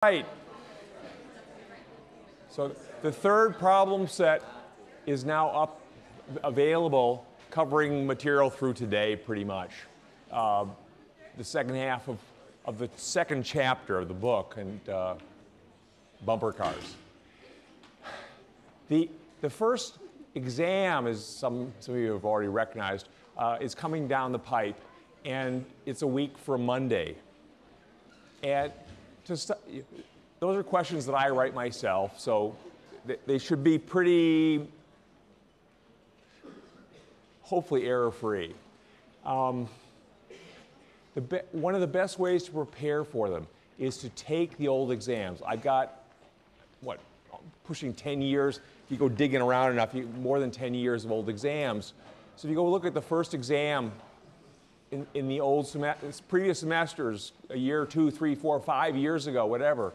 Right. So the third problem set is now available, covering material through today pretty much. The second half of the second chapter of the book, and bumper cars. The first exam, as some of you have already recognized, is coming down the pipe, and it's a week from Monday. And those are questions that I write myself, so they should be pretty, hopefully error-free. One of the best ways to prepare for them is to take the old exams. I've got, pushing 10 years. If you go digging around enough, more than 10 years of old exams. So if you go look at the first exam in the old previous semesters, a year, 2, 3, 4, 5 years ago, whatever,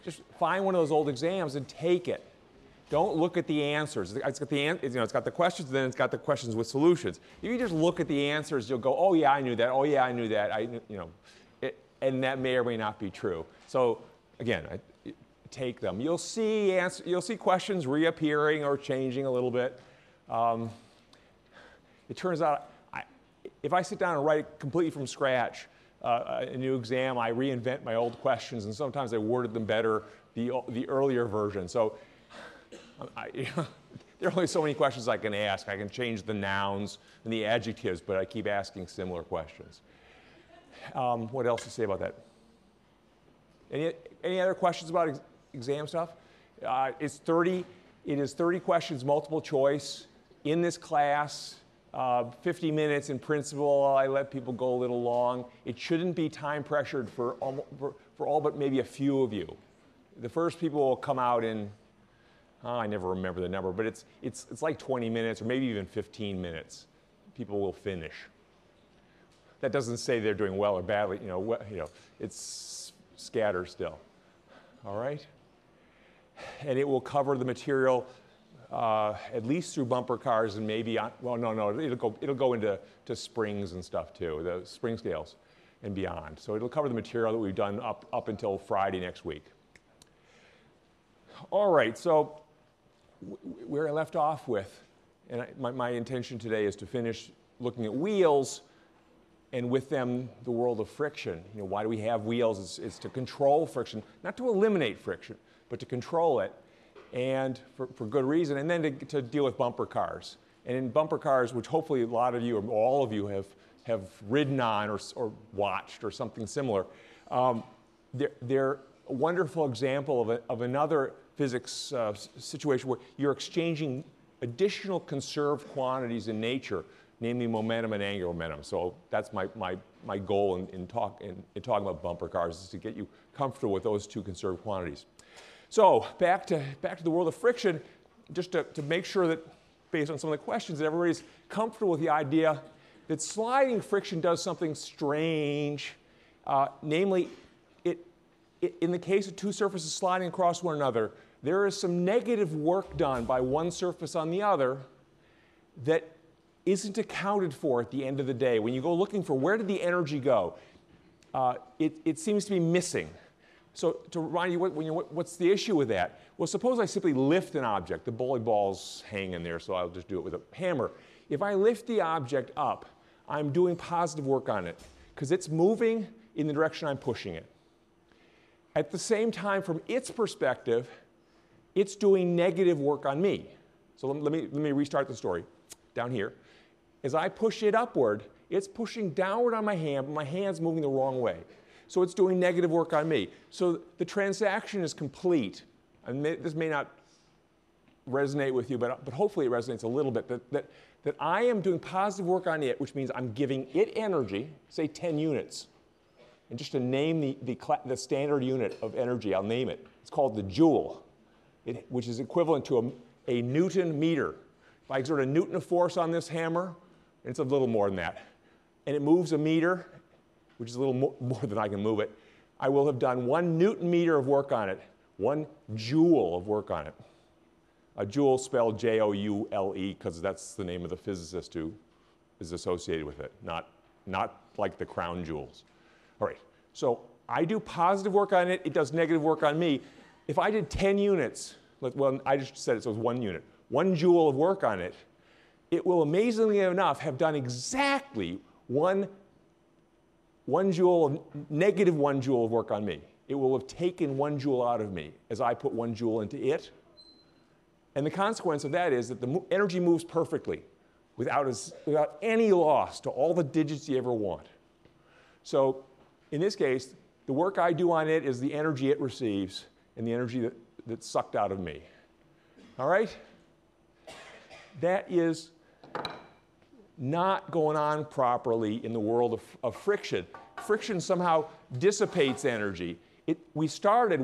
just find one of those old exams and take it. Don't look at the answers. It's got it's got the questions, and then it's got the questions with solutions. If you just look at the answers, you'll go, oh yeah, I knew that. Oh yeah, I knew that. And that may or may not be true. So again, take them. You'll see questions reappearing or changing a little bit. It turns out, if I sit down and write it completely from scratch, a new exam, I reinvent my old questions, and sometimes I worded them better, the earlier version. So there are only so many questions I can ask. I can change the nouns and the adjectives, but I keep asking similar questions. What else to say about that? Any other questions about exam stuff? It is 30 questions, multiple choice in this class. 50 minutes in principle. I let people go a little long. It shouldn't be time pressured for all but maybe a few of you. The first people will come out in, I never remember the number, but it's like 20 minutes or maybe even 15 minutes. People will finish. That doesn't say they're doing well or badly. It's scattered still. All right? And it will cover the material at least through bumper cars, and maybe it'll go into springs and stuff too, the spring scales and beyond. So it'll cover the material that we've done up until Friday next week. All right, so where I left off with, and my intention today is to finish looking at wheels, and with them the world of friction. Why do we have wheels? It's to control friction, not to eliminate friction, but to control it. And for good reason, and then to deal with bumper cars. And in bumper cars, which hopefully a lot of you or all of you have ridden on or watched or something similar, they're a wonderful example of another physics situation where you're exchanging additional conserved quantities in nature, namely momentum and angular momentum. So that's my goal in talking about bumper cars, is to get you comfortable with those two conserved quantities. So back to the world of friction, just to make sure that, based on some of the questions, that everybody's comfortable with the idea that sliding friction does something strange. Namely, in the case of two surfaces sliding across one another, there is some negative work done by one surface on the other that isn't accounted for at the end of the day. When you go looking for where did the energy go, it seems to be missing. So to remind you, what's the issue with that? Well, suppose I simply lift an object. The bowling ball's hanging there, so I'll just do it with a hammer. If I lift the object up, I'm doing positive work on it, because it's moving in the direction I'm pushing it. At the same time, from its perspective, it's doing negative work on me. So let me restart the story down here. As I push it upward, it's pushing downward on my hand, but my hand's moving the wrong way. So it's doing negative work on me. So the transaction is complete. And this may not resonate with you, but hopefully it resonates a little bit, that I am doing positive work on it, which means I'm giving it energy, say 10 units. And just to name the standard unit of energy, I'll name it. It's called the joule, which is equivalent to a Newton meter. If I exert a Newton of force on this hammer, it's a little more than that, and it moves a meter, which is a little more than I can move it, I will have done 1 Newton meter of work on it, 1 joule of work on it. A joule spelled J-O-U-L-E, because that's the name of the physicist who is associated with it, not like the crown jewels. All right, so I do positive work on it, it does negative work on me. If I did 10 units, well, I just said it, so it was 1 unit, 1 joule of work on it, it will amazingly enough have done exactly one joule, negative 1 joule of work on me. It will have taken 1 joule out of me as I put 1 joule into it. And the consequence of that is that the energy moves perfectly without any loss to all the digits you ever want. So in this case, the work I do on it is the energy it receives and the energy that's sucked out of me. All right? That is not going on properly in the world of friction. Friction somehow dissipates energy. We started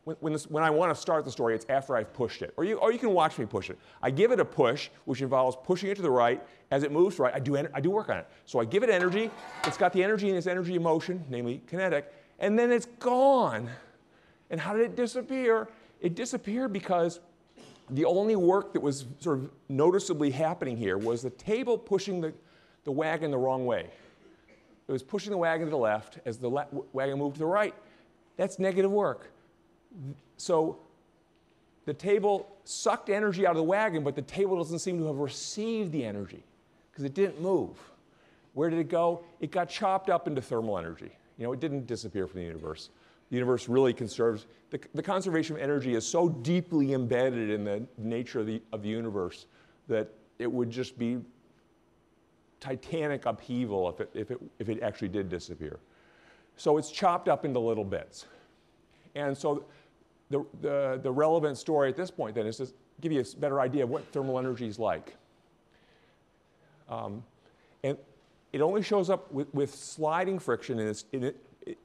when I want to start the story, it's after I've pushed it. Or you can watch me push it. I give it a push, which involves pushing it to the right. As it moves to the right, I do work on it. So I give it energy. It's got the energy in its energy of motion, namely kinetic, and then it's gone. And how did it disappear? It disappeared because the only work that was sort of noticeably happening here was the table pushing the wagon the wrong way. It was pushing the wagon to the left as the wagon moved to the right. That's negative work. So the table sucked energy out of the wagon, but the table doesn't seem to have received the energy because it didn't move. Where did it go? It got chopped up into thermal energy. It didn't disappear from the universe. The universe really conserves. The conservation of energy is so deeply embedded in the nature of the universe that it would just be titanic upheaval if it actually did disappear. So it's chopped up into little bits. And so the relevant story at this point then is to give you a better idea of what thermal energy is like. And it only shows up with sliding friction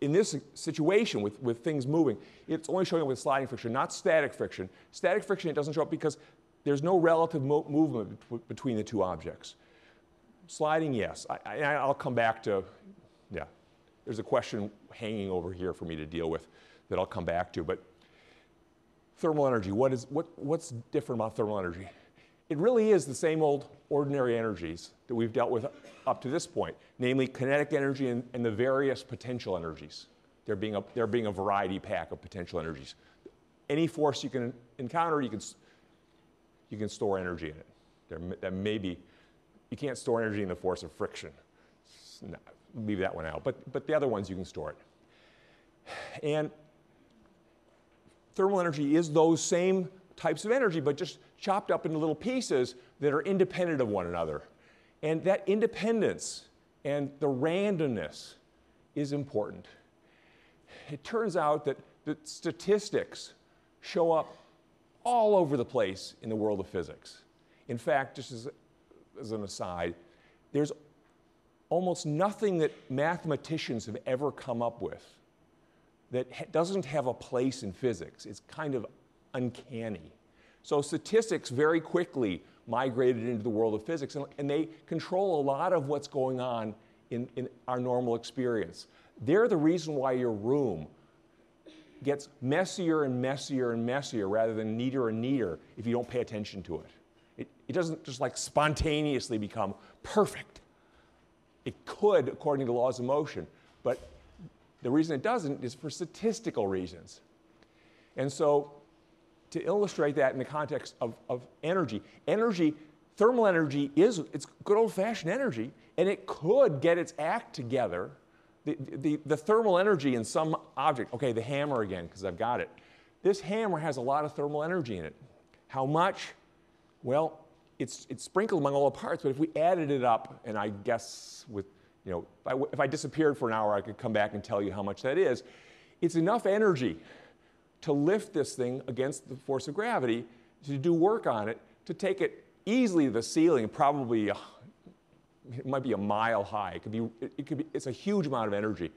in this situation with things moving. It's only showing up with sliding friction, not static friction. Static friction, it doesn't show up because there's no relative movement between the two objects. Sliding, yes. I'll come back to, yeah. There's a question hanging over here for me to deal with that I'll come back to. But thermal energy, what's different about thermal energy? It really is the same old ordinary energies that we've dealt with up to this point, namely kinetic energy and the various potential energies. There being a variety pack of potential energies. Any force you can encounter, you can store energy in it. You can't store energy in the force of friction. No, leave that one out. But the other ones you can store it. And thermal energy is those same types of energy, but just chopped up into little pieces that are independent of one another. And that independence and the randomness is important. It turns out that statistics show up all over the place in the world of physics. In fact, just as an aside, there's almost nothing that mathematicians have ever come up with that doesn't have a place in physics. It's kind of uncanny. So statistics very quickly migrated into the world of physics, and they control a lot of what's going on in our normal experience. They're the reason why your room gets messier and messier and messier rather than neater and neater if you don't pay attention to it. It doesn't just like spontaneously become perfect. It could, according to laws of motion, but the reason it doesn't is for statistical reasons. And so to illustrate that in the context of energy, thermal energy it's good old-fashioned energy, and it could get its act together. The thermal energy in some object, okay, the hammer again, because I've got it. This hammer has a lot of thermal energy in it. How much? Well, it's sprinkled among all the parts, but if we added it up, and I guess with, if I disappeared for an hour, I could come back and tell you how much that is. It's enough energy to lift this thing against the force of gravity, to do work on it, to take it easily to the ceiling, probably it might be a mile high. It's a huge amount of energy.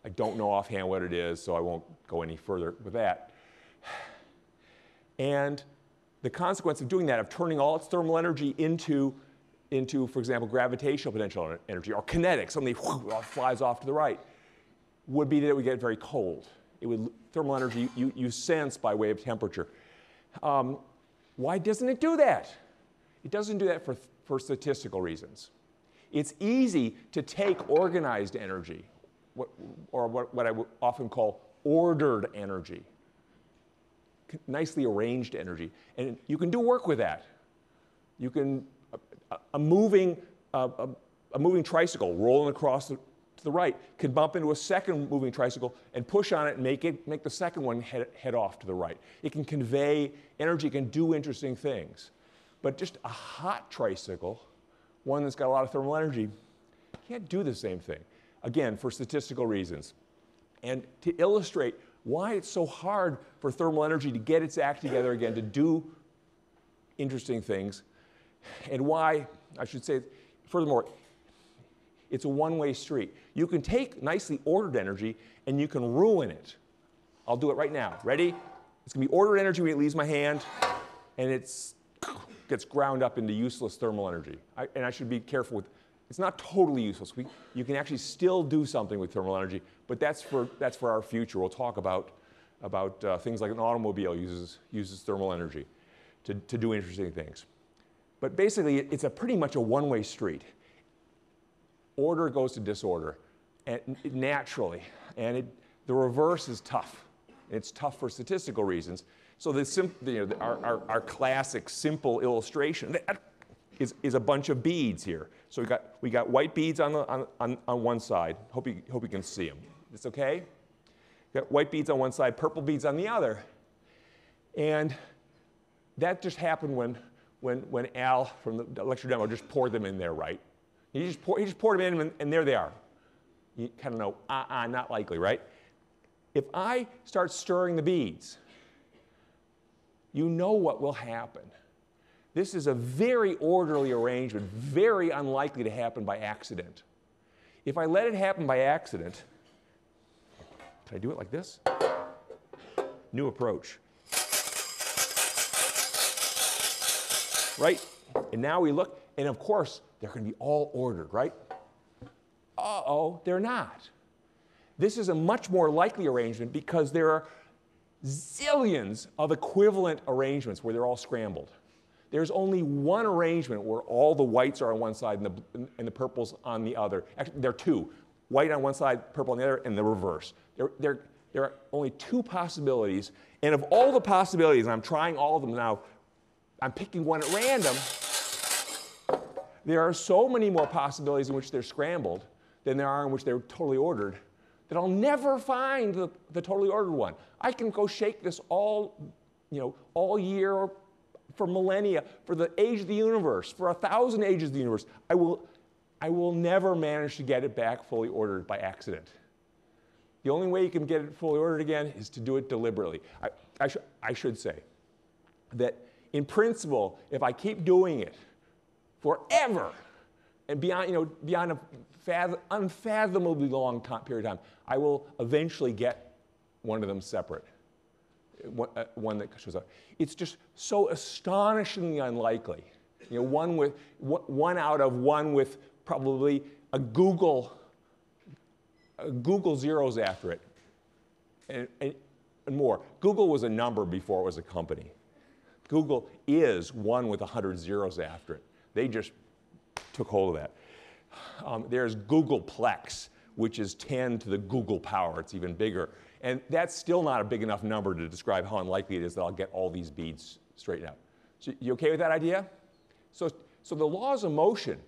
I don't know offhand what it is, so I won't go any further with that. And the consequence of doing that, of turning all its thermal energy into, for example, gravitational potential energy, or kinetic, something flies off to the right, would be that it would get very cold. Thermal energy you sense by way of temperature. Why doesn't it do that? It doesn't do that for statistical reasons. It's easy to take organized energy, what I would often call ordered energy, nicely arranged energy. And you can do work with that. You can, a moving tricycle rolling across to the right can bump into a second moving tricycle and push on it and make the second one head off to the right. It can convey energy, it can do interesting things. But just a hot tricycle, one that's got a lot of thermal energy, can't do the same thing. Again, for statistical reasons. And to illustrate why it's so hard for thermal energy to get its act together again, to do interesting things, and why, I should say, furthermore, it's a one-way street. You can take nicely ordered energy and you can ruin it. I'll do it right now. Ready? It's going to be ordered energy when it leaves my hand, and it gets ground up into useless thermal energy. And I should be careful with, it's not totally useless. You can actually still do something with thermal energy, but that's for our future. We'll talk about things like an automobile uses thermal energy to do interesting things. But basically, it's pretty much a one-way street. Order goes to disorder, and naturally, and the reverse is tough. It's tough for statistical reasons. So our classic simple illustration is a bunch of beads here. So we got white beads on one side. Hope you can see them. It's okay. We got white beads on one side, purple beads on the other, and that just happened when Al from the lecture demo just poured them in there, right? He just poured them in, and there they are. You kind of know, not likely, right? If I start stirring the beads, you know what will happen. This is a very orderly arrangement, very unlikely to happen by accident. If I let it happen by accident, can I do it like this? New approach. Right? And now we look, and of course, they're going to be all ordered, right? Uh-oh, they're not. This is a much more likely arrangement because there are zillions of equivalent arrangements where they're all scrambled. There's only one arrangement where all the whites are on one side and the purples on the other. Actually, there are two. White on one side, purple on the other, and the reverse. There are only two possibilities. And of all the possibilities, and I'm trying all of them now, I'm picking one at random. There are so many more possibilities in which they're scrambled than there are in which they're totally ordered that I'll never find the totally ordered one. I can go shake this all year, for millennia, for the age of the universe, for 1,000 ages of the universe. I will never manage to get it back fully ordered by accident. The only way you can get it fully ordered again is to do it deliberately. I should say that in principle, if I keep doing it forever and beyond an unfathomably long period of time, I will eventually get one of them separate, one that shows up. It's just so astonishingly unlikely. One out of one with probably a Google zeros after it, and more. Google was a number before it was a company. Google is one with 100 zeros after it. They just took hold of that. There's Googleplex, which is 10 to the Google power. It's even bigger. And that's still not a big enough number to describe how unlikely it is that I'll get all these beads straightened out. So you okay with that idea? So the laws of motion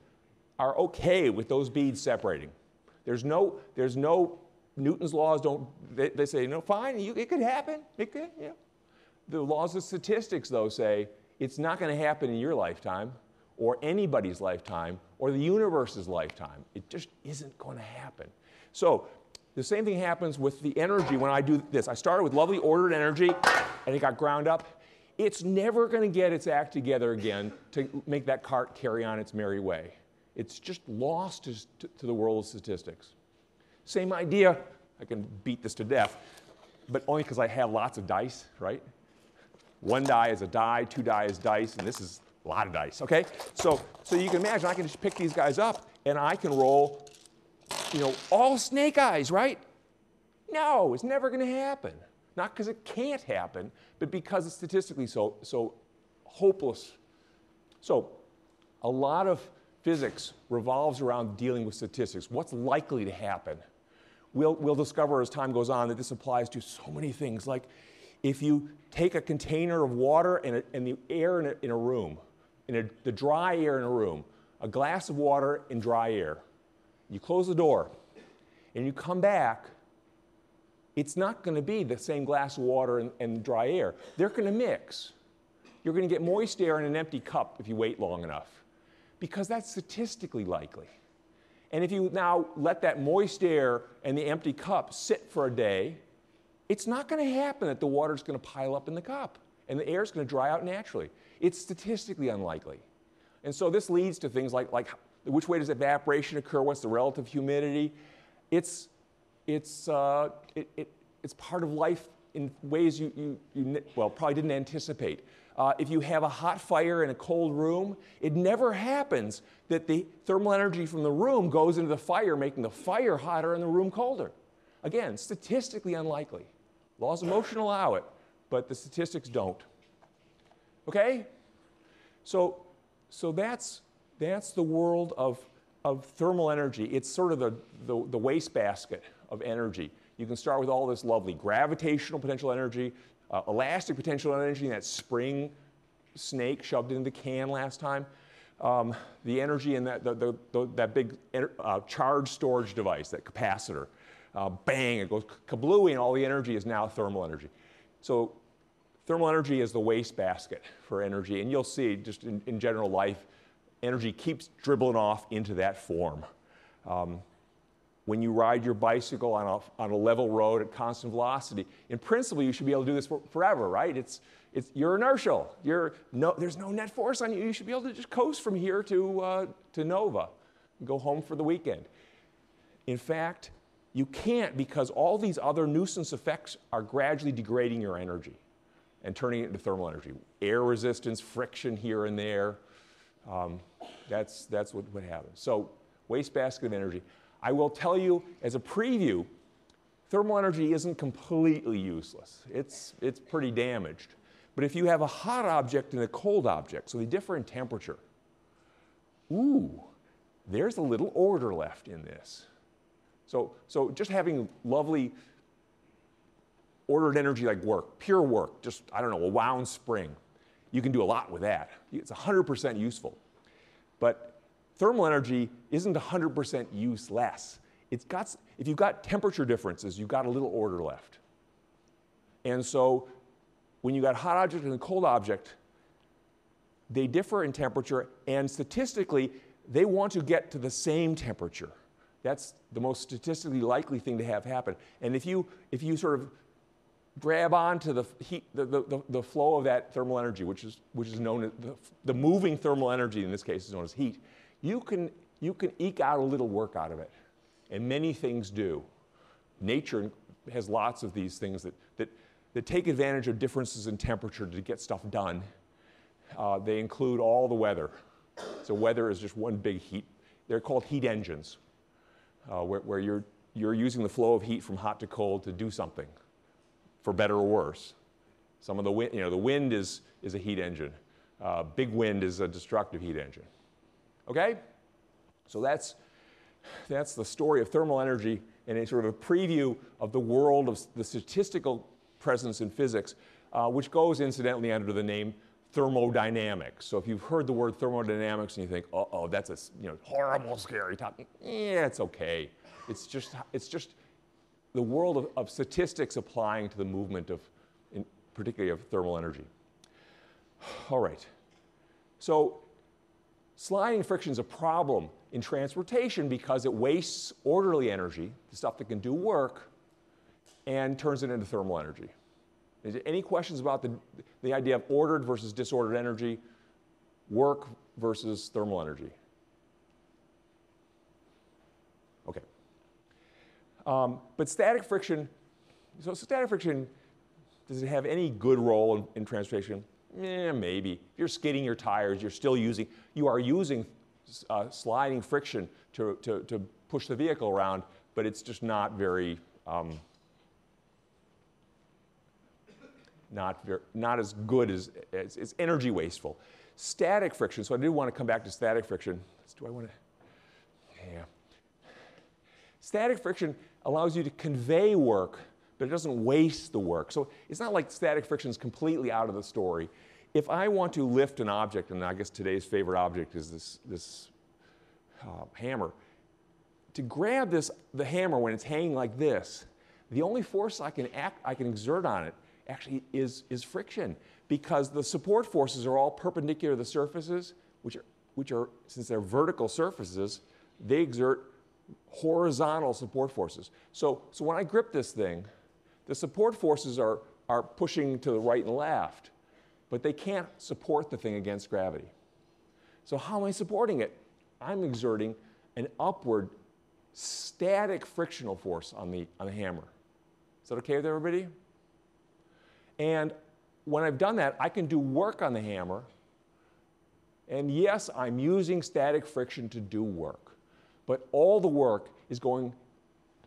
are okay with those beads separating. There's no Newton's laws they say, no, fine, it could happen. It could, yeah. The laws of statistics, though, say it's not going to happen in your lifetime, or anybody's lifetime, or the universe's lifetime. It just isn't going to happen. So the same thing happens with the energy when I do this. I started with lovely ordered energy, and it got ground up. It's never going to get its act together again to make that cart carry on its merry way. It's just lost to the world of statistics. Same idea. I can beat this to death, but only because I have lots of dice, right? One die is a die, two die is dice, and this is a lot of dice, okay? So you can imagine I can just pick these guys up, and I can roll, all snake eyes, right? No, it's never going to happen. Not because it can't happen, but because it's statistically so hopeless. So a lot of physics revolves around dealing with statistics. What's likely to happen? we'll discover as time goes on that this applies to so many things. Like if you take a container of water and the air in a room, the dry air in a room, a glass of water and dry air, you close the door and you come back, it's not going to be the same glass of water and dry air. They're going to mix. You're going to get moist air in an empty cup if you wait long enough, because that's statistically likely. And if you now let that moist air and the empty cup sit for a day, it's not going to happen that the water's going to pile up in the cup and the air's going to dry out naturally. It's statistically unlikely. And so this leads to things like which way does evaporation occur? What's the relative humidity? It's part of life in ways you probably didn't anticipate. If you have a hot fire in a cold room, it never happens that the thermal energy from the room goes into the fire, making the fire hotter and the room colder. Again, statistically unlikely. Laws of motion allow it, but the statistics don't. Okay? So that's the world of thermal energy. It's sort of the wastebasket of energy. You can start with all this lovely gravitational potential energy, elastic potential energy, that spring snake shoved into the can last time. The energy in that big charge storage device, that capacitor. Bang, it goes kablooey, and all the energy is now thermal energy. So thermal energy is the wastebasket for energy, and you'll see just in general life, energy keeps dribbling off into that form. When you ride your bicycle on a level road at constant velocity, in principle, you should be able to do this forever, right? You're inertial. There's no net force on you. You should be able to just coast from here to Nova and go home for the weekend. In fact, you can't, because all these other nuisance effects are gradually degrading your energy and turning it into thermal energy. Air resistance, friction here and there. That's what happens. So, wastebasket of energy. I will tell you, as a preview, thermal energy isn't completely useless. It's pretty damaged. But if you have a hot object and a cold object, so they differ in temperature, there's a little order left in this. So just having lovely ordered energy like work, pure work, just, I don't know, a wound spring, you can do a lot with that. It's 100% useful. But thermal energy isn't 100% useless. If you've got temperature differences, you've got a little order left. And so when you've got a hot object and a cold object, they differ in temperature, and statistically, they want to get to the same temperature. That's the most statistically likely thing to have happen. And if you sort of grab onto the heat, the flow of that thermal energy, which is known as the moving thermal energy, in this case is known as heat, you can eke out a little work out of it. And many things do. Nature has lots of these things that take advantage of differences in temperature to get stuff done. They include all the weather. So weather is just one big heat. They're called heat engines, where you're using the flow of heat from hot to cold to do something, for better or worse. Some of the wind, the wind is a heat engine. Big wind is a destructive heat engine. Okay? So that's the story of thermal energy and a sort of a preview of the world of the statistical presence in physics, which goes incidentally under the name thermodynamics. So if you've heard the word thermodynamics and you think, oh, that's a horrible, scary topic, it's okay. It's just the world of statistics applying to the movement particularly of thermal energy. All right. So sliding friction is a problem in transportation because it wastes orderly energy, the stuff that can do work, and turns it into thermal energy. Is there any questions about the idea of ordered versus disordered energy, work versus thermal energy? Okay. But static friction, does it have any good role in transportation? Maybe. If you're skidding your tires, you are using sliding friction to push the vehicle around, but it's just not very, not as good as it's energy wasteful. Static friction, so I do want to come back to static friction. Do I want to? Yeah. Static friction, allows you to convey work, but it doesn't waste the work. So it's not like static friction is completely out of the story. If I want to lift an object, and I guess today's favorite object is this hammer, to grab the hammer when it's hanging like this, the only force I can exert on it actually is friction, because the support forces are all perpendicular to the surfaces, which are since they're vertical surfaces, they exert horizontal support forces. So when I grip this thing, the support forces are pushing to the right and left, but they can't support the thing against gravity. So how am I supporting it? I'm exerting an upward static frictional force on the hammer. Is that okay with everybody? And when I've done that, I can do work on the hammer. And yes, I'm using static friction to do work. But all the work is going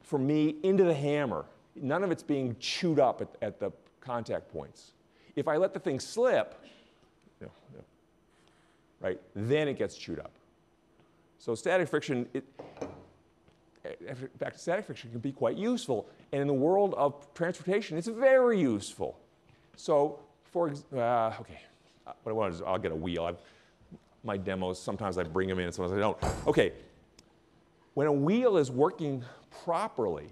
from me into the hammer. None of it's being chewed up at the contact points. If I let the thing slip, right, then it gets chewed up. So static friction, in fact, static friction can be quite useful. And in the world of transportation, it's very useful. So, okay, what I want to do is I'll get a wheel. My demos, sometimes I bring them in, sometimes I don't. Okay, when a wheel is working properly,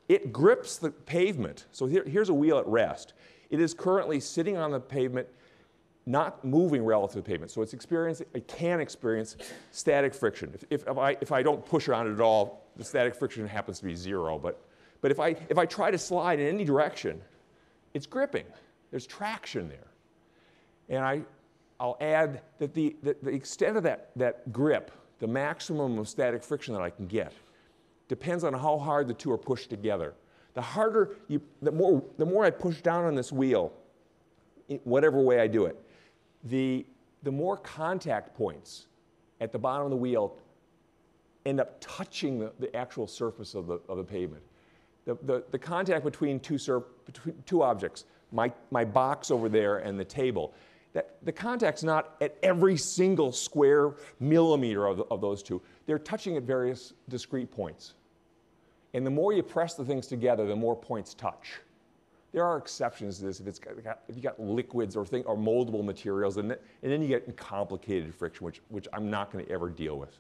it grips the pavement. So here's a wheel at rest. It is currently sitting on the pavement, not moving relative to the pavement. So it can experience static friction. If I don't push on it at all, the static friction happens to be 0. But if I try to slide in any direction, it's gripping. There's traction there. And I'll add that the extent of that grip, the maximum of static friction that I can get, depends on how hard the two are pushed together. The more I push down on this wheel, whatever way I do it, the more contact points at the bottom of the wheel end up touching the actual surface of the pavement. The contact between two objects, my box over there and the table, the contact's not at every single square millimeter of those two. They're touching at various discrete points. And the more you press the things together, the more points touch. There are exceptions to this if you got liquids or moldable materials, and then you get complicated friction, which I'm not going to ever deal with.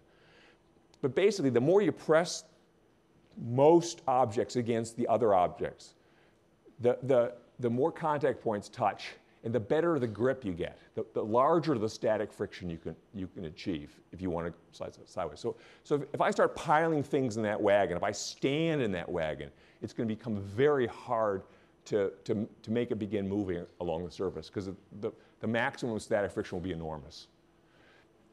But basically, the more you press most objects against the other objects, the more contact points touch, and the better the grip you get. The larger the static friction you can achieve if you want to slide sideways. So if I start piling things in that wagon, if I stand in that wagon, it's going to become very hard to make it begin moving along the surface, because the maximum static friction will be enormous.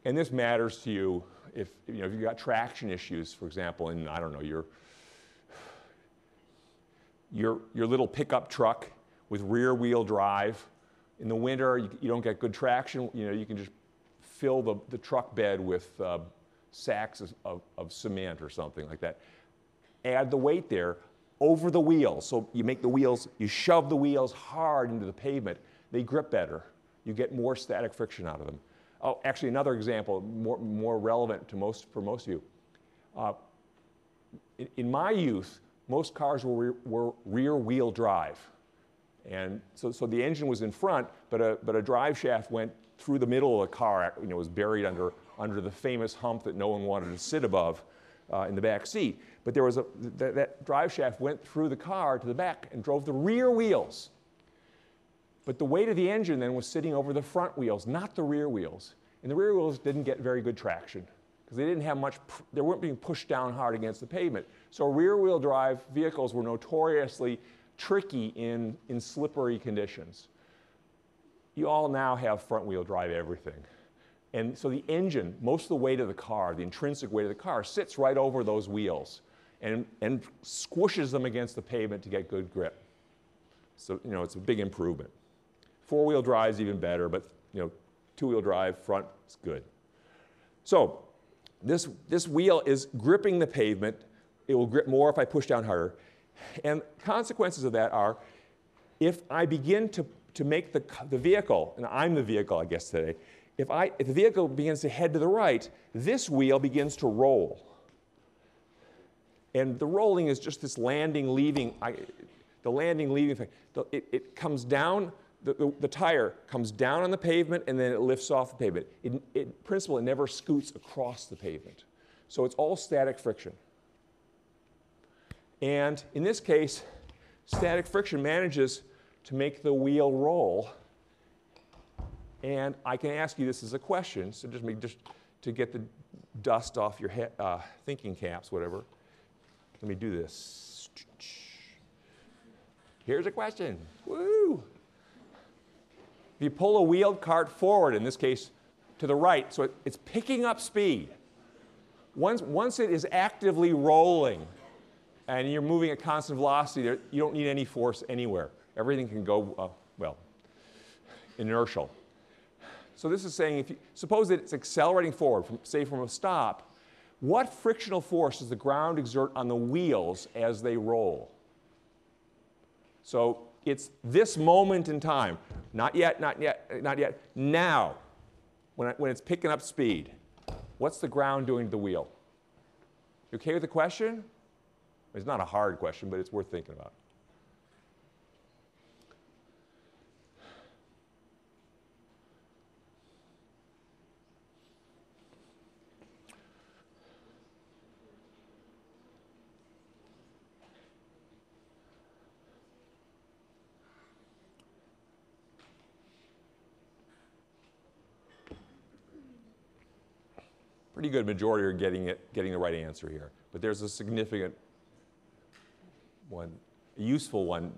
And this matters to you if you've got traction issues, for example, in, I don't know, your little pickup truck with rear wheel drive. In the winter, you don't get good traction. You can just fill the truck bed with sacks of cement or something like that. Add the weight there over the wheels. So you shove the wheels hard into the pavement. They grip better. You get more static friction out of them. Oh, actually, another example, more relevant for most of you. In my youth, most cars were rear wheel drive. And so the engine was in front, but a drive shaft went through the middle of the car. Was buried under the famous hump that no one wanted to sit above in the back seat. But there was that drive shaft went through the car to the back and drove the rear wheels. But the weight of the engine then was sitting over the front wheels, not the rear wheels. And the rear wheels didn't get very good traction because they didn't have much. They weren't being pushed down hard against the pavement. So rear-wheel drive vehicles were notoriously tricky in slippery conditions. You all now have front-wheel drive everything. And so the engine, most of the weight of the car, the intrinsic weight of the car, sits right over those wheels and squishes them against the pavement to get good grip. So, it's a big improvement. Four-wheel drive is even better, but, two-wheel drive front is good. So this wheel is gripping the pavement. It will grip more if I push down harder. And consequences of that are, if I begin to make the vehicle, and I'm the vehicle, I guess, today, if the vehicle begins to head to the right, this wheel begins to roll. And the rolling is just this landing, leaving, the landing, leaving thing. It comes down, the tire comes down on the pavement and then it lifts off the pavement. In principle, it never scoots across the pavement. So it's all static friction. And in this case, static friction manages to make the wheel roll. And I can ask you this as a question, so just to get the dust off your head, thinking caps, whatever. Let me do this. Here's a question. Woo! If you pull a wheeled cart forward, in this case to the right, so it's picking up speed. Once it is actively rolling and you're moving at constant velocity, you don't need any force anywhere. Everything can go, well, inertial. So this is saying, suppose that it's accelerating forward, say from a stop, what frictional force does the ground exert on the wheels as they roll? So it's this moment in time, not yet, not yet, not yet, now, when it's picking up speed. What's the ground doing to the wheel? You okay with the question? It's not a hard question, but it's worth thinking about. Pretty good majority are getting the right answer here. But there's a significant one, a useful one,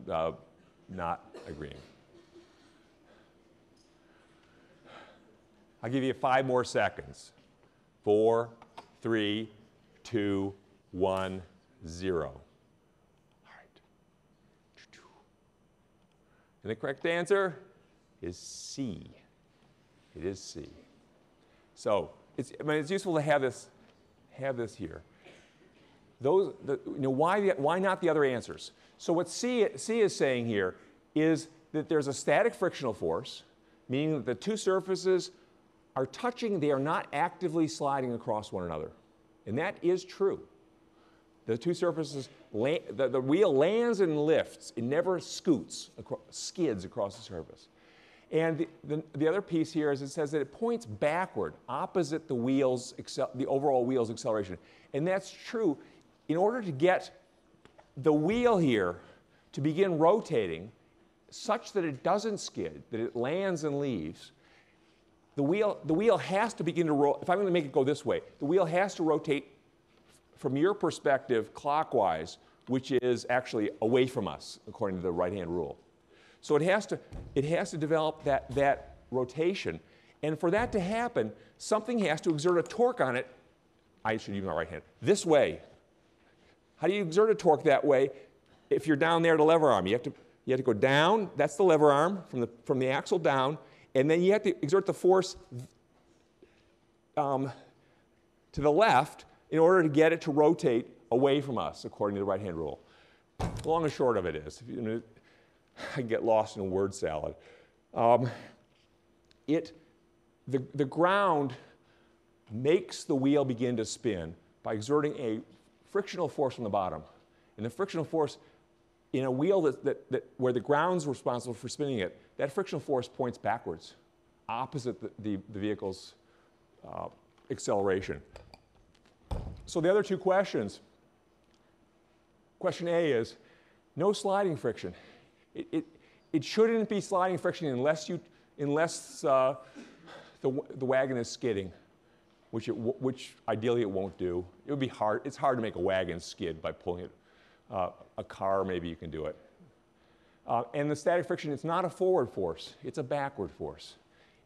not agreeing. I'll give you 5 more seconds. 4, 3, 2, 1, 0. All right. And the correct answer is C. It is C. So it's useful to have this here. Why not the other answers? So what C is saying here is that there's a static frictional force, meaning that the two surfaces are touching, they are not actively sliding across one another. And that is true. The two surfaces, the wheel lands and lifts. It never skids across the surface. And the other piece here is it says that it points backward, opposite the overall wheel's acceleration. And that's true. In order to get the wheel here to begin rotating such that it doesn't skid, that it lands and leaves, the wheel has to begin to roll. If I'm going to make it go this way, the wheel has to rotate from your perspective clockwise, which is actually away from us, according to the right-hand rule. So it has to develop that rotation. And for that to happen, something has to exert a torque on it. I should use my right hand. This way. How do you exert a torque that way if you're down there at the lever arm? You have to go down. That's the lever arm from the axle down. And then you have to exert the force to the left in order to get it to rotate away from us, according to the right-hand rule. The long and short of it is, I get lost in a word salad. The ground makes the wheel begin to spin by exerting a frictional force on the bottom. And the frictional force in a wheel where the ground's responsible for spinning it, that frictional force points backwards, opposite the vehicle's acceleration. So the other two questions. Question A is, no sliding friction. It shouldn't be sliding friction unless the wagon is skidding, which ideally it won't do. It would be hard. It's hard to make a wagon skid by pulling it. A car, maybe you can do it. And the static friction, it's not a forward force. It's a backward force.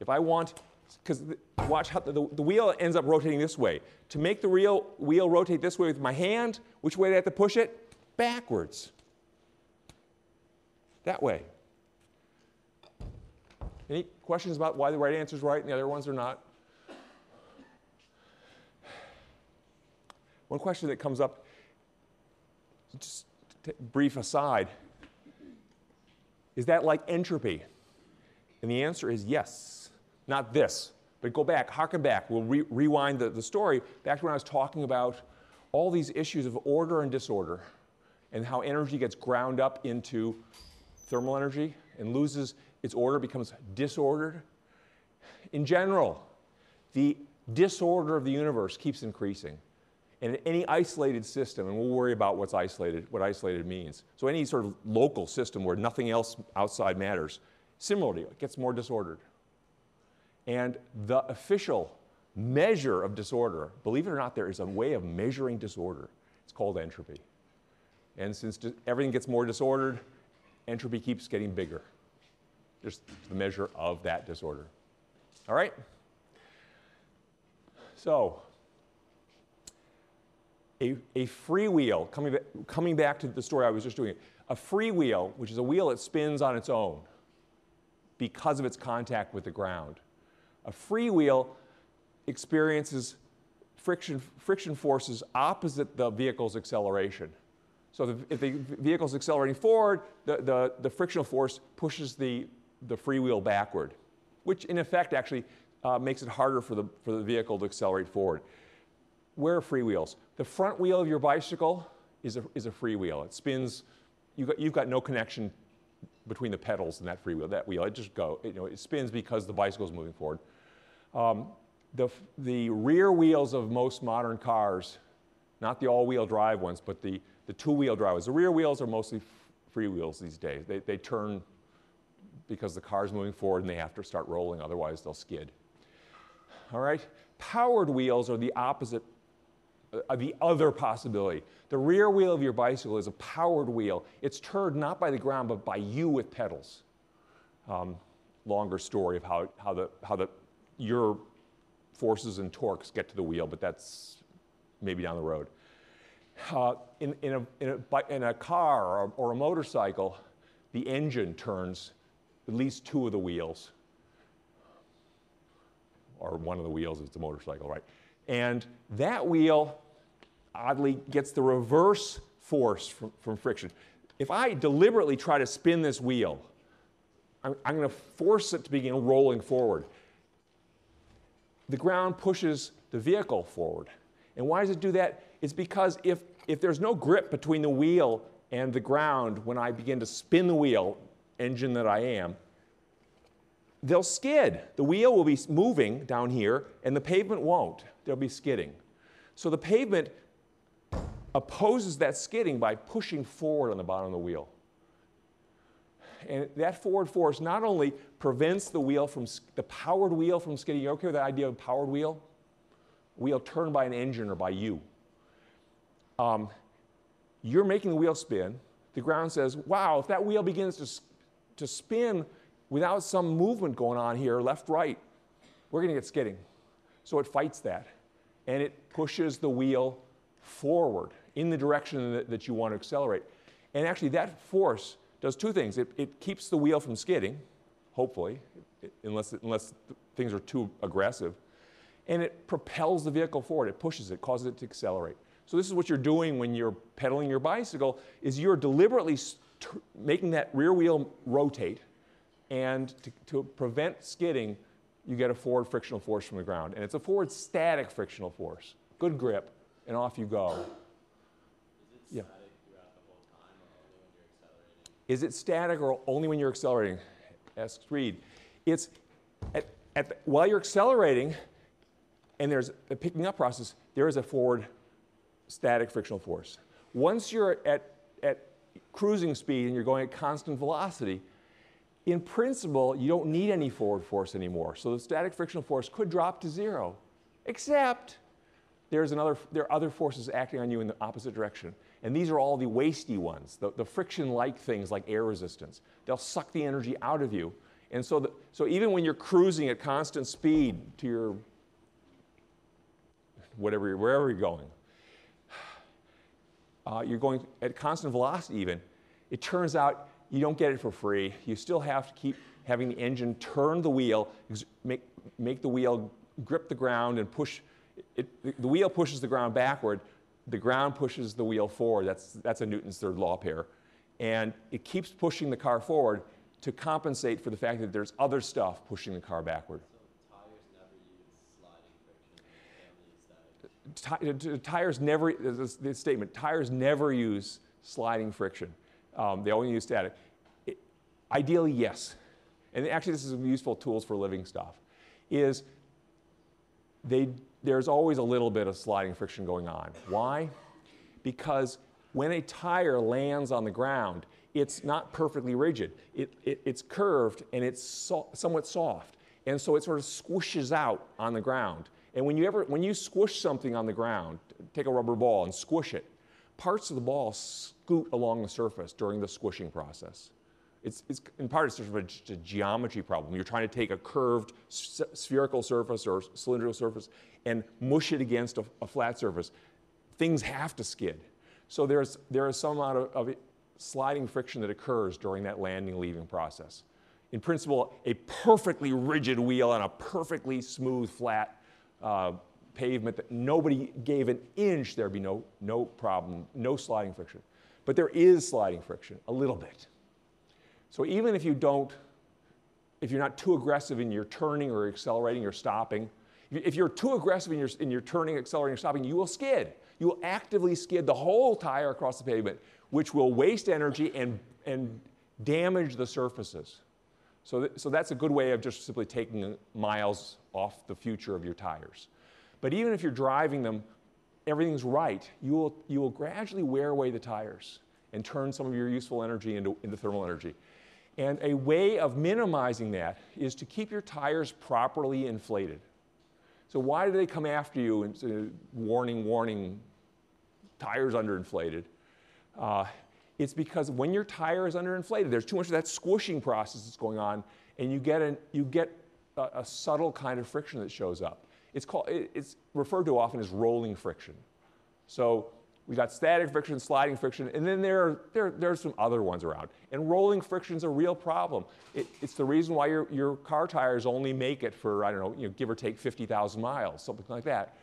If I want, because watch how the wheel ends up rotating this way. To make the wheel rotate this way with my hand, which way do I have to push it? Backwards. That way. Any questions about why the right answer is right and the other ones are not? One question that comes up, just brief aside, is that like entropy? And the answer is yes. Not this, but go back, harken back. We'll rewind the story back to when I was talking about all these issues of order and disorder and how energy gets ground up into thermal energy and loses its order, becomes disordered. In general, the disorder of the universe keeps increasing. And in any isolated system, and we'll worry about what isolated means. So any sort of local system where nothing else outside matters, similarly, it gets more disordered. And the official measure of disorder, believe it or not, there is a way of measuring disorder. It's called entropy. And since everything gets more disordered, entropy keeps getting bigger. Just the measure of that disorder. All right? So, a freewheel, coming back to the story I was just doing, a freewheel, which is a wheel that spins on its own because of its contact with the ground. A freewheel experiences friction forces opposite the vehicle's acceleration. So if the vehicle's accelerating forward, the frictional force pushes the freewheel backward, which in effect actually makes it harder for the vehicle to accelerate forward. Where are freewheels? The front wheel of your bicycle is a freewheel. It spins. You've got no connection between the pedals and that freewheel. That wheel, it just goes. It spins because the bicycle is moving forward. The rear wheels of most modern cars, not the all-wheel drive ones, but the two-wheel drive ones. The rear wheels are mostly free wheels these days. They turn because the car's moving forward and they have to start rolling, otherwise they'll skid. All right? Powered wheels are the opposite, the other possibility. The rear wheel of your bicycle is a powered wheel. It's turned not by the ground, but by you with pedals. Longer story of how your forces and torques get to the wheel, but that's maybe down the road. In a car or a motorcycle, the engine turns at least two of the wheels, or one of the wheels is the motorcycle, right? And that wheel, oddly, gets the reverse force from friction. If I deliberately try to spin this wheel, I'm going to force it to begin rolling forward. The ground pushes the vehicle forward. And why does it do that? It's because if there's no grip between the wheel and the ground when I begin to spin the wheel, engine that I am, they'll skid. The wheel will be moving down here, and the pavement won't. They'll be skidding. So the pavement opposes that skidding by pushing forward on the bottom of the wheel. And that forward force not only prevents the powered wheel from skidding. You okay with that idea of a powered wheel? Wheel turned by an engine or by you. You're making the wheel spin. The ground says, wow, if that wheel begins to spin without some movement going on here, left, right, we're going to get skidding. So it fights that. And it pushes the wheel forward in the direction that you want to accelerate. And actually, that force does two things. It keeps the wheel from skidding, hopefully, unless things are too aggressive. And it propels the vehicle forward. It pushes it, causes it to accelerate. So this is what you're doing when you're pedaling your bicycle, is you're deliberately making that rear wheel rotate. And to prevent skidding, you get a forward frictional force from the ground. And it's a forward static frictional force. Good grip, and off you go. Is it static throughout the whole time, or only when you're accelerating? Is it static or only when you're accelerating? Ask Reed. It's while you're accelerating, and there's a picking up process, there is a forward static frictional force. Once you're at cruising speed and you're going at constant velocity, in principle, you don't need any forward force anymore. So the static frictional force could drop to zero, except there are other forces acting on you in the opposite direction. And these are all the wasty ones, the friction-like things like air resistance. They'll suck the energy out of you. And so even when you're cruising at constant speed to your wherever you're going at constant velocity even, it turns out you don't get it for free. You still have to keep having the engine turn the wheel, make the wheel grip the ground and push it. The wheel pushes the ground backward. The ground pushes the wheel forward. That's a Newton's third law pair. And it keeps pushing the car forward to compensate for the fact that there's other stuff pushing the car backward. So tires never use sliding friction, they only use static. tires never, the statement, tires never use sliding friction. They only use static. Ideally, yes. And actually, this is useful tools for living stuff, is there's always a little bit of sliding friction going on. Why? Because when a tire lands on the ground, it's not perfectly rigid. It's curved and it's somewhat soft. And so it sort of squishes out on the ground. And when you squish something on the ground, take a rubber ball and squish it, parts of the ball scoot along the surface during the squishing process. In part, it's sort of just a geometry problem. You're trying to take a curved spherical surface or cylindrical surface and mush it against a flat surface. Things have to skid. So there is some amount of sliding friction that occurs during that landing-leaving process. In principle, a perfectly rigid wheel on a perfectly smooth, flat pavement that nobody gave an inch, there'd be no problem, no sliding friction. But there is sliding friction, a little bit. So even if you're not too aggressive in your turning or accelerating or stopping, if you're too aggressive in your turning, accelerating, or stopping, you will skid. You will actively skid the whole tire across the pavement, which will waste energy and damage the surfaces. So that's a good way of just simply taking miles off the future of your tires. But even if you're driving them, everything's right, you will gradually wear away the tires and turn some of your useful energy into thermal energy. And a way of minimizing that is to keep your tires properly inflated. So why do they come after you and say, warning, warning, tires underinflated? It's because when your tire is underinflated, there's too much of that squishing process that's going on, and you get a subtle kind of friction that shows up. It's referred to often as rolling friction. So we got static friction, sliding friction, and then there's some other ones around. And rolling friction is a real problem. It's the reason why your car tires only make it for, I don't know, give or take 50,000 miles, something like that.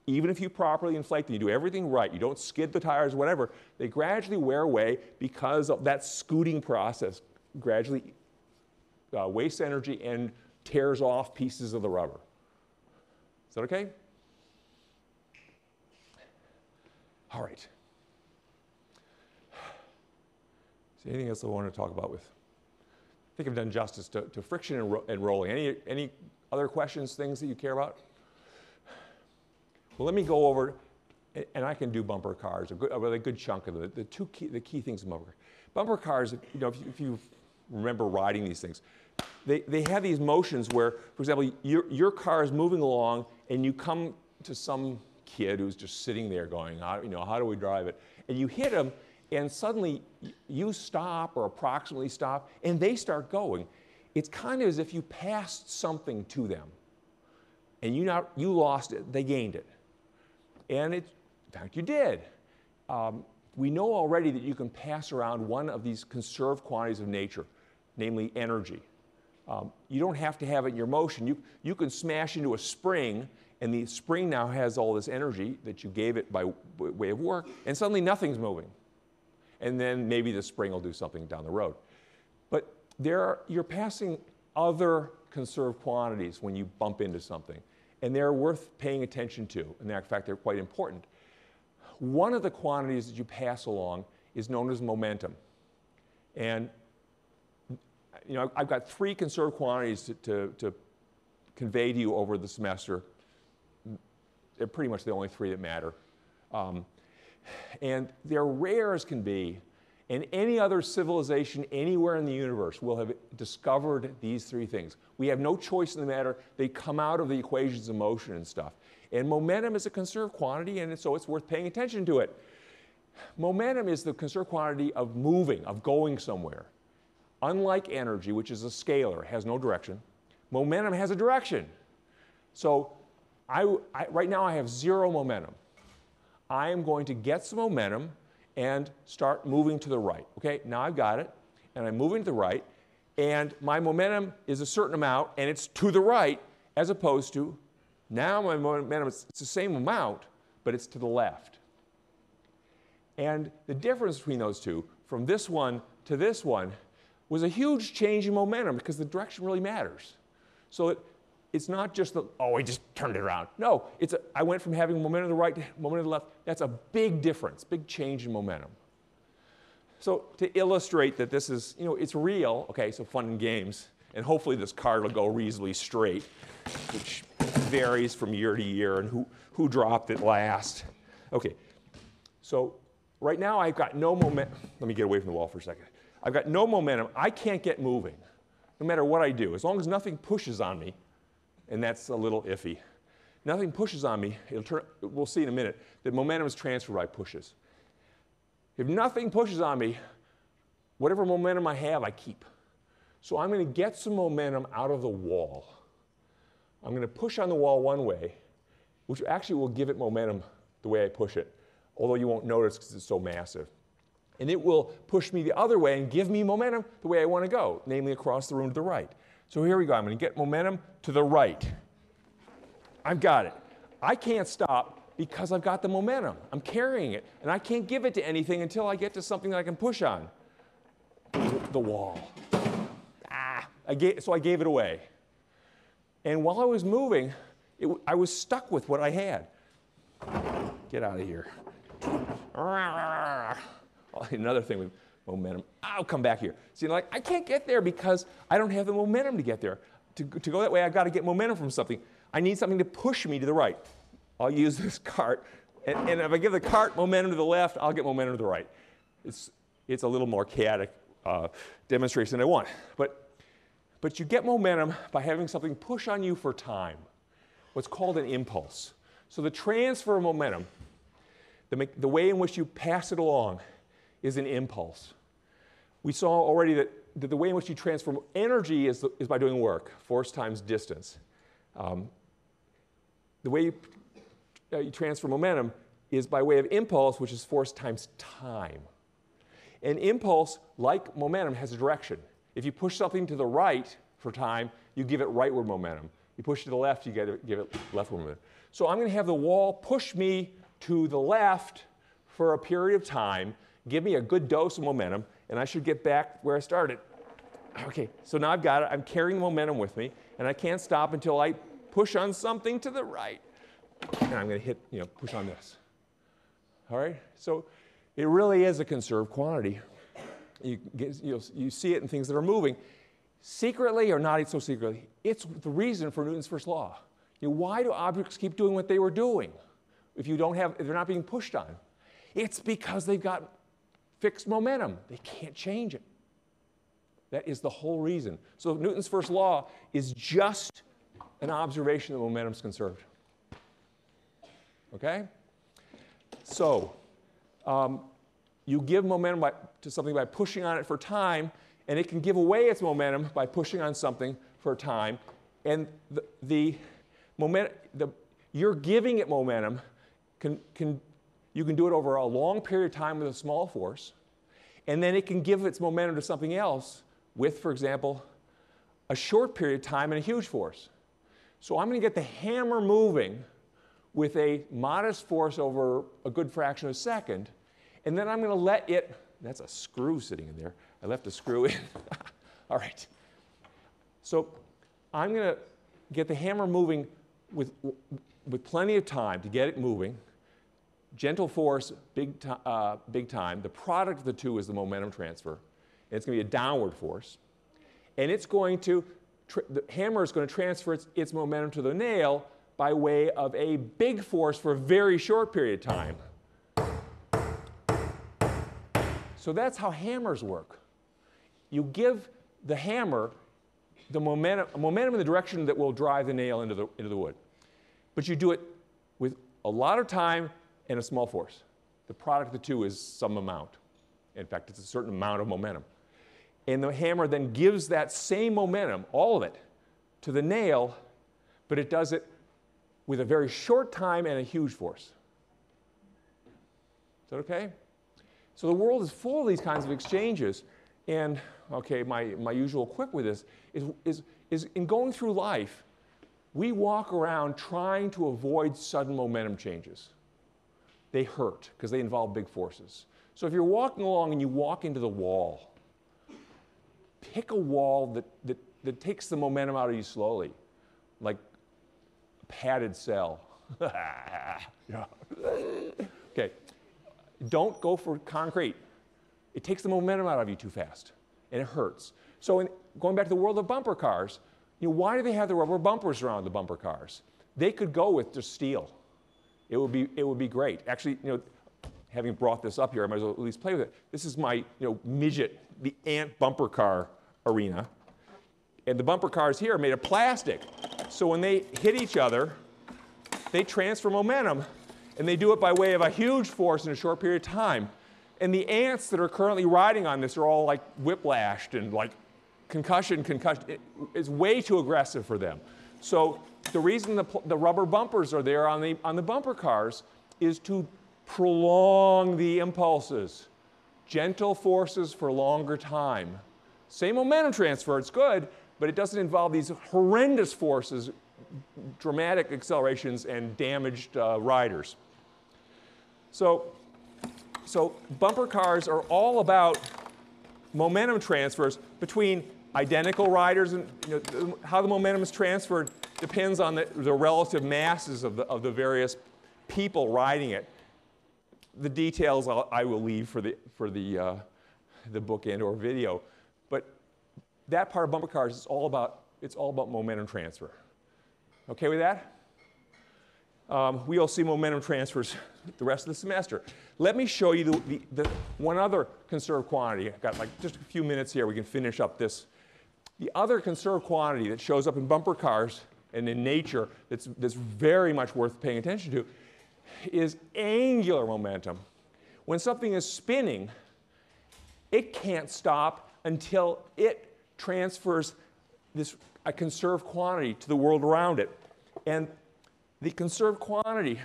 Even if you properly inflate them, you do everything right, you don't skid the tires, whatever, they gradually wear away because of that scooting process gradually wastes energy and tears off pieces of the rubber. Is that okay? All right. Is there anything else I want to talk about with? I think I've done justice to friction and rolling. Any other questions, things that you care about? Well, let me go over, and I can do bumper cars, a really good chunk of it. The key things in bumper cars. Bumper cars, if you remember riding these things, they have these motions where, for example, your car is moving along, and you come to some kid who's just sitting there going, how do we drive it? And you hit them, and suddenly you stop or approximately stop, and they start going. It's kind of as if you passed something to them, and you lost it, they gained it. And in fact, you did. We know already that you can pass around one of these conserved quantities of nature, namely energy. You don't have to have it in your motion. You can smash into a spring, and the spring now has all this energy that you gave it by way of work, and suddenly nothing's moving. And then maybe the spring will do something down the road. But you're passing other conserved quantities when you bump into something, and they're worth paying attention to. In fact, they're quite important. One of the quantities that you pass along is known as momentum. And I've got 3 conserved quantities to convey to you over the semester. They're pretty much the only 3 that matter. And they're rare as can be, and any other civilization anywhere in the universe will have discovered these 3 things. We have no choice in the matter. They come out of the equations of motion and stuff. And momentum is a conserved quantity, and so it's worth paying attention to it. Momentum is the conserved quantity of moving, of going somewhere. Unlike energy, which is a scalar, has no direction, momentum has a direction. So right now I have 0 momentum. I am going to get some momentum and start moving to the right. Okay, now I've got it, and I'm moving to the right, and my momentum is a certain amount, and it's to the right, as opposed to now my momentum it's the same amount, but it's to the left. And the difference between those two, from this one to this one, was a huge change in momentum because the direction really matters. So it's not just the, oh, I just turned it around. No, I went from having momentum to the right to momentum to the left. That's a big difference, big change in momentum. So to illustrate that this is, it's real, okay, so fun and games, and hopefully this card will go reasonably straight, which varies from year to year, and who dropped it last. Okay, so right now I've got no momentum. Let me get away from the wall for a second. I've got no momentum. I can't get moving, no matter what I do. As long as nothing pushes on me, and that's a little iffy. Nothing pushes on me, we'll see in a minute, that momentum is transferred by pushes. If nothing pushes on me, whatever momentum I have, I keep. So I'm going to get some momentum out of the wall. I'm going to push on the wall one way, which actually will give it momentum the way I push it, although you won't notice because it's so massive. And it will push me the other way and give me momentum the way I want to go, namely across the room to the right. So here we go. I'm going to get momentum to the right. I've got it. I can't stop because I've got the momentum. I'm carrying it, and I can't give it to anything until I get to something that I can push on. The wall. So I gave it away. And while I was moving, I was stuck with what I had. Get out of here. Another thing with momentum. I'll come back here. See, I can't get there because I don't have the momentum to get there. To go that way, I've got to get momentum from something. I need something to push me to the right. I'll use this cart, and if I give the cart momentum to the left, I'll get momentum to the right. It's a little more chaotic demonstration than I want. But you get momentum by having something push on you for time, what's called an impulse. So the transfer of momentum, the way in which you pass it along, is an impulse. We saw already that the way in which you transfer energy is by doing work, force times distance. The way you transfer momentum is by way of impulse, which is force times time. An impulse, like momentum, has a direction. If you push something to the right for time, you give it rightward momentum. You push it to the left, you give it leftward momentum. So I'm going to have the wall push me to the left for a period of time, give me a good dose of momentum, and I should get back where I started. Okay, so now I've got it. I'm carrying the momentum with me, and I can't stop until I push on something to the right. And I'm going to hit, push on this. All right? So it really is a conserved quantity. You see it in things that are moving. Secretly or not so secretly, it's the reason for Newton's first law. Why do objects keep doing what they were doing if they're not being pushed on? It's because they've got fixed momentum. They can't change it. That is the whole reason. So Newton's first law is just an observation that momentum is conserved. Okay? So you give momentum to something by pushing on it for time, and it can give away its momentum by pushing on something for time. And you're giving it momentum. You can do it over a long period of time with a small force, and then it can give its momentum to something else with, for example, a short period of time and a huge force. So I'm going to get the hammer moving with a modest force over a good fraction of a second, and then I'm going to let it, that's a screw sitting in there. I left a screw in. All right. So I'm going to get the hammer moving with plenty of time to get it moving. Gentle force, big time. The product of the two is the momentum transfer. And it's going to be a downward force. And it's going to, the hammer is going to transfer its momentum to the nail by way of a big force for a very short period of time. So that's how hammers work. You give the hammer the momentum in the direction that will drive the nail into the wood. But you do it with a lot of time and a small force. The product of the two is some amount. In fact, it's a certain amount of momentum. And the hammer then gives that same momentum, all of it, to the nail, but it does it with a very short time and a huge force. Is that okay? So the world is full of these kinds of exchanges. And, okay, my usual quip with this is in going through life, we walk around trying to avoid sudden momentum changes. They hurt because they involve big forces. So if you're walking along and you walk into the wall, pick a wall that takes the momentum out of you slowly. like a padded cell. Yeah. Okay, don't go for concrete. It takes the momentum out of you too fast, and it hurts. So going back to the world of bumper cars, why do they have the rubber bumpers around the bumper cars? They could go with just steel. It would be great. Actually, having brought this up here, I might as well at least play with it. This is my midget, the ant bumper car arena. And the bumper cars here are made of plastic. So when they hit each other, they transfer momentum, and they do it by way of a huge force in a short period of time. And the ants that are currently riding on this are all like whiplashed and like concussion. It's way too aggressive for them. So the reason the rubber bumpers are there on the bumper cars is to prolong the impulses. Gentle forces for longer time. Same momentum transfer, it's good, but it doesn't involve these horrendous forces, dramatic accelerations, and damaged riders. So bumper cars are all about momentum transfers between identical riders, and how the momentum is transferred depends on the relative masses of the various people riding it. The details I will leave for the book and or video, but that part of bumper cars is all about momentum transfer. Okay with that? We'll see momentum transfers the rest of the semester. Let me show you the one other conserved quantity. I've got like just a few minutes here. We can finish up this. The other conserved quantity that shows up in bumper cars and in nature that's very much worth paying attention to is angular momentum. When something is spinning, it can't stop until it transfers a conserved quantity to the world around it. And the conserved quantity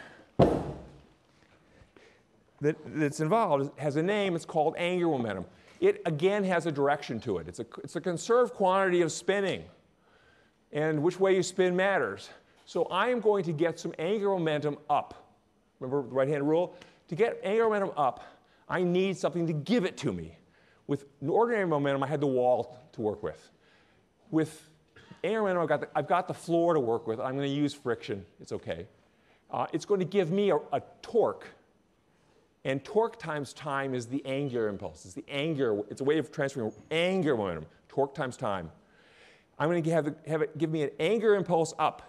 that's involved has a name. It's called angular momentum. It, again, has a direction to it. It's a conserved quantity of spinning. And which way you spin matters. So I am going to get some angular momentum up. Remember the right-hand rule? To get angular momentum up, I need something to give it to me. With an ordinary momentum, I had the wall to work with. With angular momentum, I've got the floor to work with. I'm going to use friction. It's okay. It's going to give me a torque. And torque times time is the angular impulse. It's a way of transferring angular momentum. Torque times time. I'm going to have it give me an angular impulse up.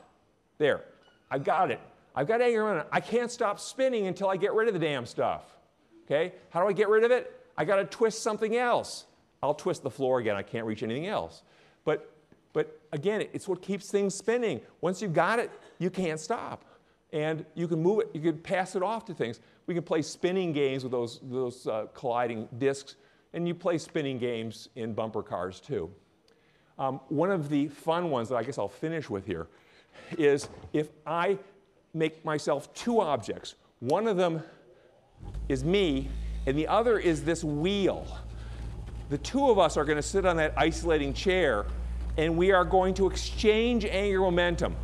There. I've got it. I've got angular momentum. I can't stop spinning until I get rid of the damn stuff. Okay? How do I get rid of it? I got to twist something else. I'll twist the floor again. I can't reach anything else. But again, it's what keeps things spinning. Once you've got it, you can't stop. And you can move it. You can pass it off to things. We can play spinning games with those colliding discs. And you play spinning games in bumper cars, too. One of the fun ones that I guess I'll finish with here is if I make myself two objects. One of them is me, and the other is this wheel. The two of us are going to sit on that isolating chair, and we are going to exchange angular momentum.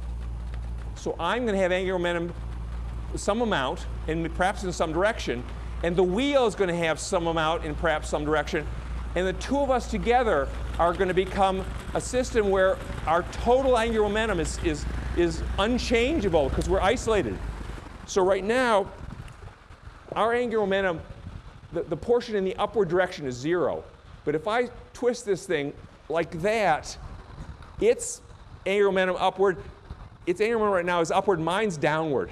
So I'm going to have angular momentum some amount, and perhaps in some direction, and the wheel is going to have some amount in perhaps some direction, and the two of us together are going to become a system where our total angular momentum is unchangeable because we're isolated. So right now, our angular momentum, the portion in the upward direction is 0. But if I twist this thing like that, its angular momentum upward, its angular momentum right now is upward, mine's downward.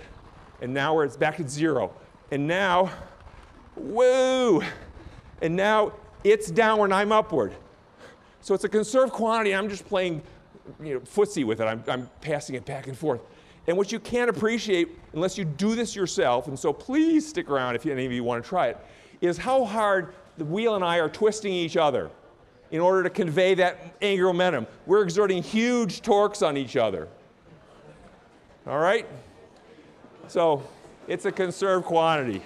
And now it's back at 0. And now, woo! And now it's downward and I'm upward. So it's a conserved quantity. I'm just playing footsie with it. I'm passing it back and forth. And what you can't appreciate unless you do this yourself, and so please stick around if any of you want to try it, is how hard the wheel and I are twisting each other in order to convey that angular momentum. We're exerting huge torques on each other. All right? So it's a conserved quantity.